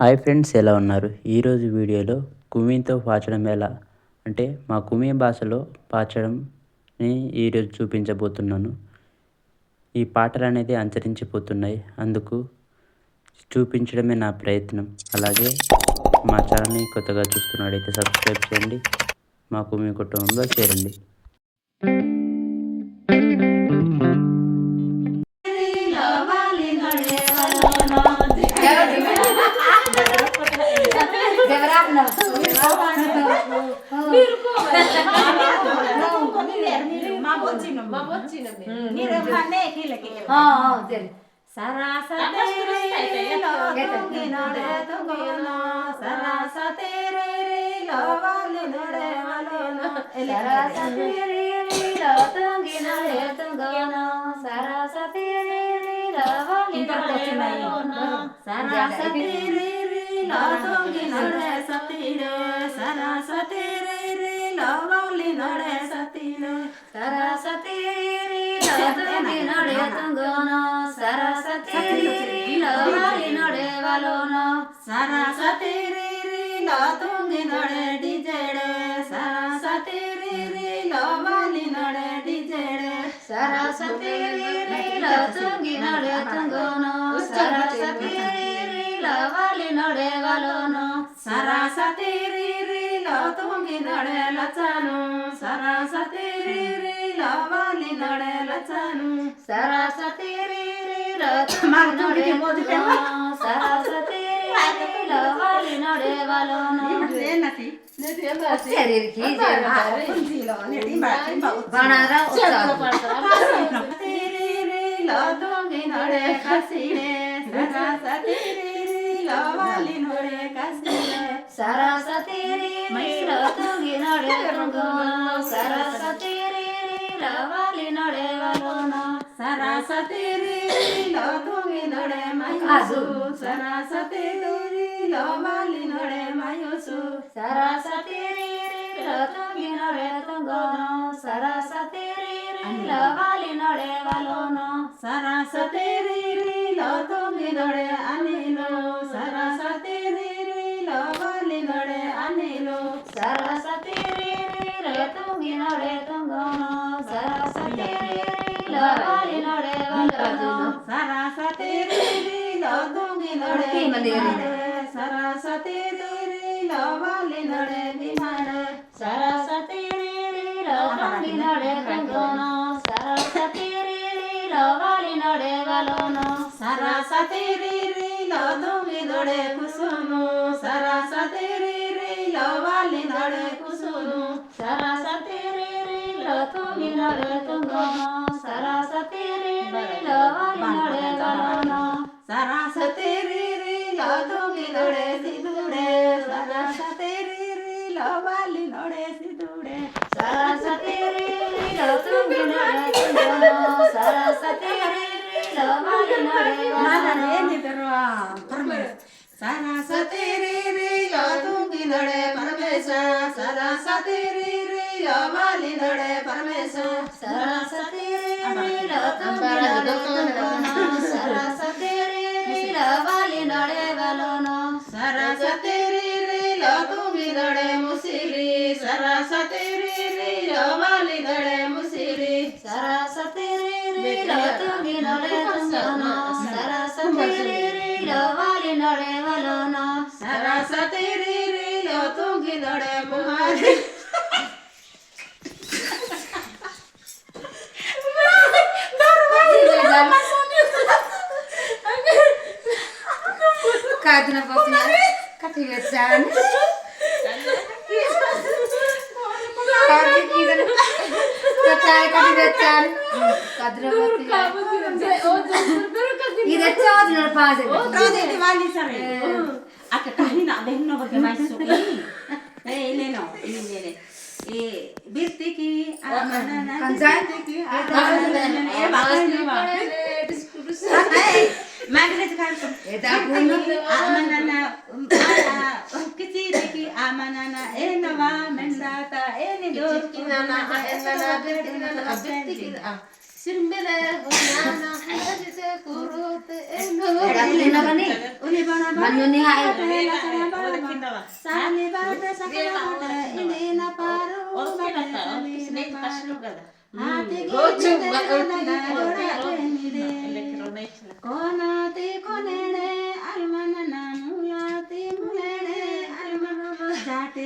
Hi friends, ఎలా ఉన్నారు? ఈరోజు వీడియోలో కుమితో పాచడం ఎలా అంటే మా కుమి భాషలో పాచడంని ఈరోజు చూపించబోతున్నాను. ఈ పాటలు అనేది అంతరించిపోతున్నాయి, అందుకు చూపించడమే నా ప్రయత్నం. అలాగే మా ఛానల్ని కొత్తగా చూస్తున్నట్టయితే సబ్స్క్రైబ్ చేయండి, మా కుమి కుటుంబంలో చేరండి.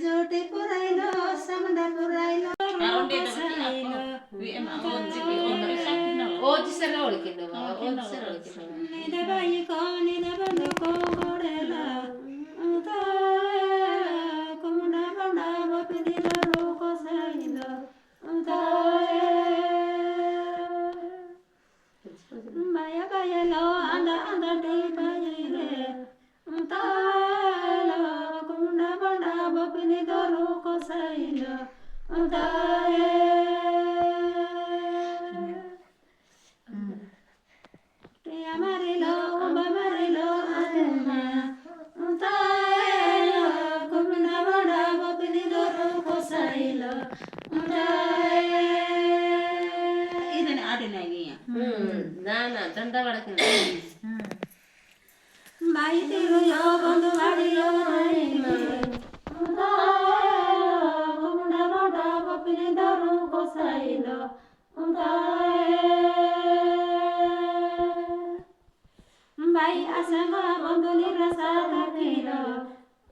जोटी पुराइलो समदा पुराइलो निदबाइको निदबन्धुको गोडेला कुमुडा बन्डा बपिनी दरुको साइलो बाया बायालो आन्दा आन्दा डिबाइले कुमुडा बन्डा बपिनी दरुको silo Amarelo, amarelo, arena. Untaelo, kumna bada bopini doro kosailo. Idane adena giya. Nana, danda badakina. Mai tiru yo bandu adiyo aina. Untaelo, kumna bada bopini doro kosailo. Bai asanga banduli rasa takilo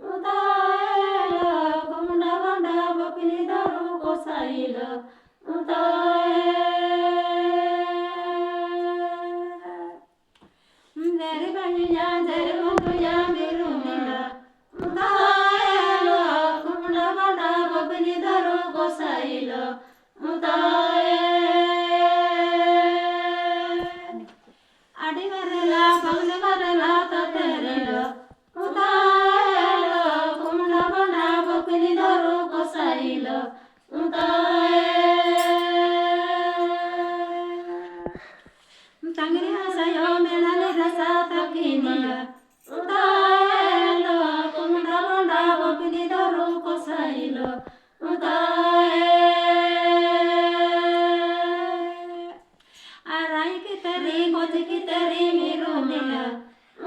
utaelo kumunda banda bapini daru kosailo deri banya deri bandu ya mirumila utaelo kumunda banda bapini daru kosailo Adi varela, pagle varela, taterela. Utaelo, kumna banda bapini daru kosailo. Tangri asayo melani rasa takiniya. Utaelo, kumna banda bapini daru kosailo. Arai kitari koji kitari mirumila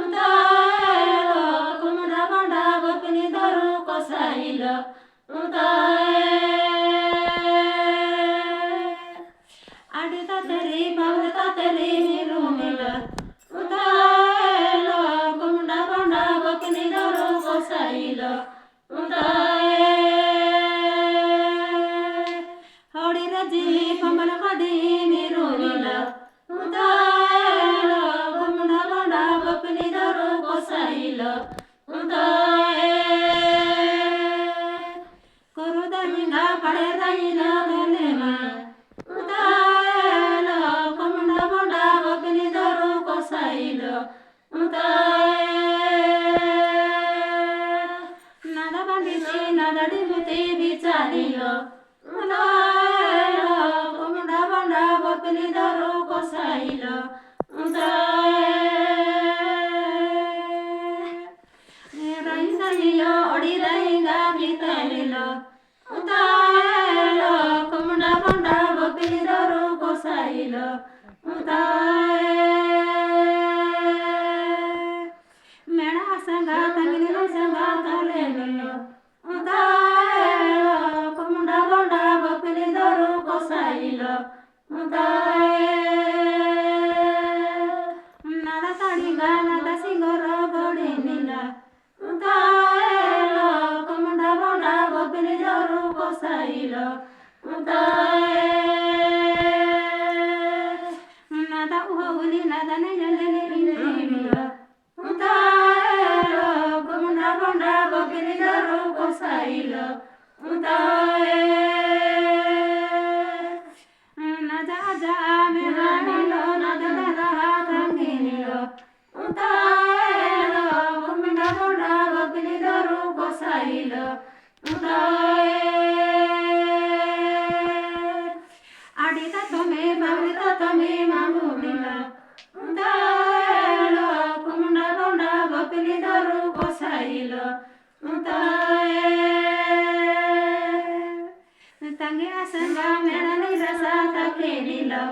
Utaelo kumda banda bapini daru kosailo Adi tatari pavle tatari mirumila Utaelo kumda banda bapini daru kosailo Hori raji pambala kadi mirumila Utaelo kumda banda bapini daru kosailo Kuru dahinga pade dahinga dhalema Utaelo kumda banda bapini daru kosailo Nada banditi nada dimuti bichariyo Utaelo kumda banda bapini daru kosailo Raisaniyo odi dahinga gitarilo Utaelo kumda banda bapini daru kosailo Mera sanga tangini sanga talelo Utaelo kumda banda bapini daru kosailo Nada tadiga nada singoro godinila Utaelo kumda banda bapini daru kosailo Nada uhuli nada nayalele inimila Utaelo kumda banda bapini daru kosailo Nada aja amirano nada daraha tanginilo Utaelo kumda banda bapini daru kosailo Adita tome bhavita tome mamumila Utaelo kumda banda bapini daru kosailo Tangi asanga melani rasa takenilo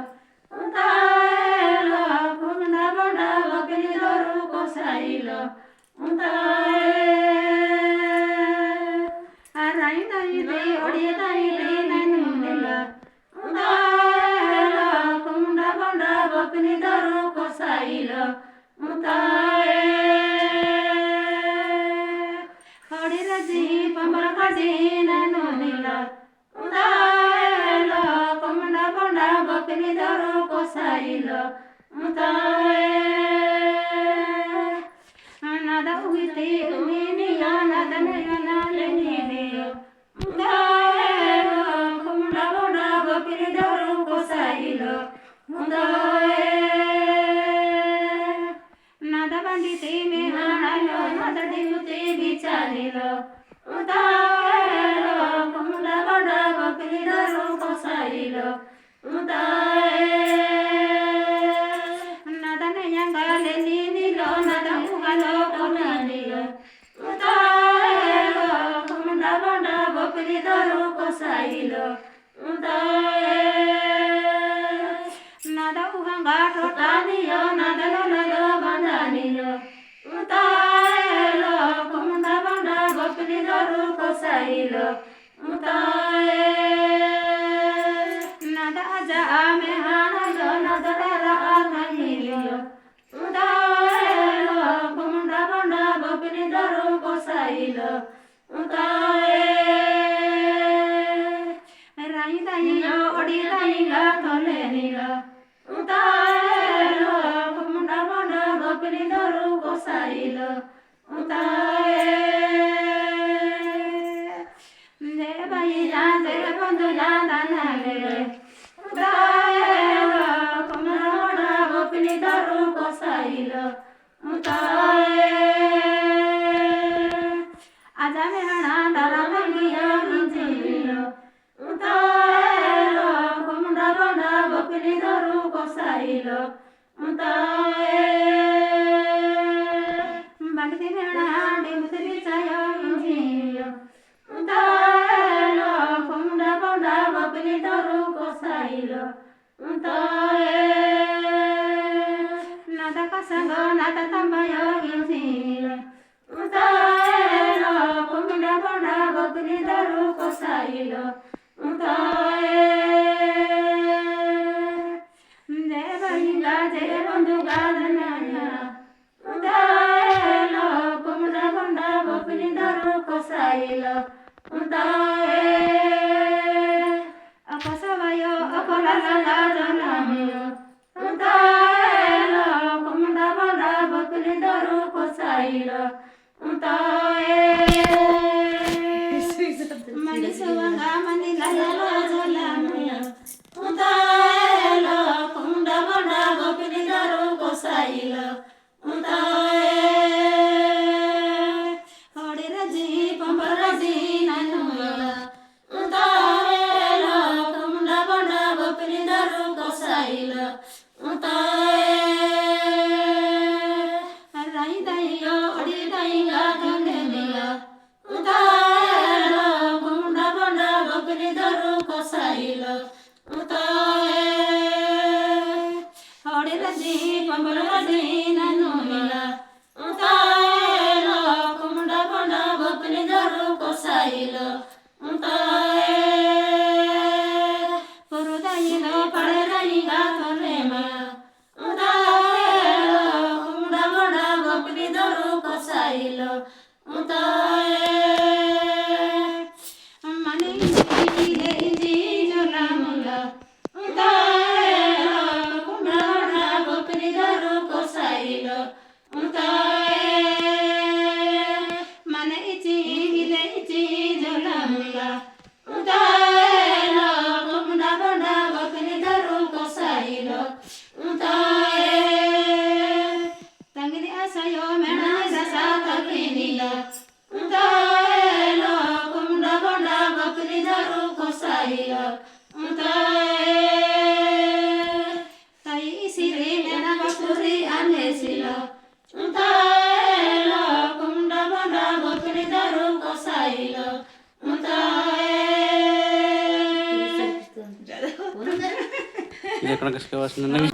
ఇది ఎక్కడ కసుక వస్తుందండి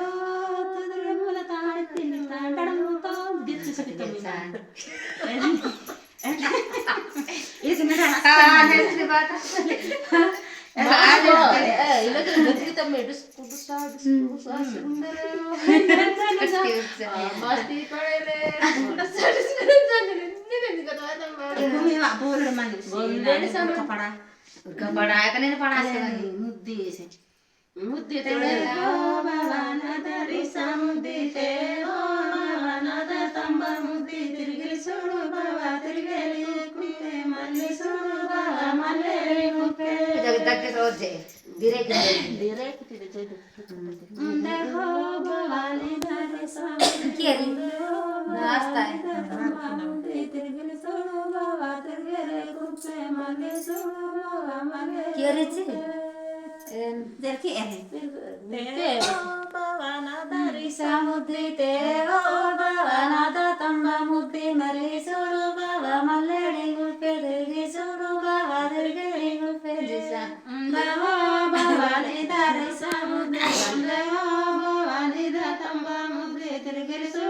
मुद्दे ತಿರುಗಿರಿಸು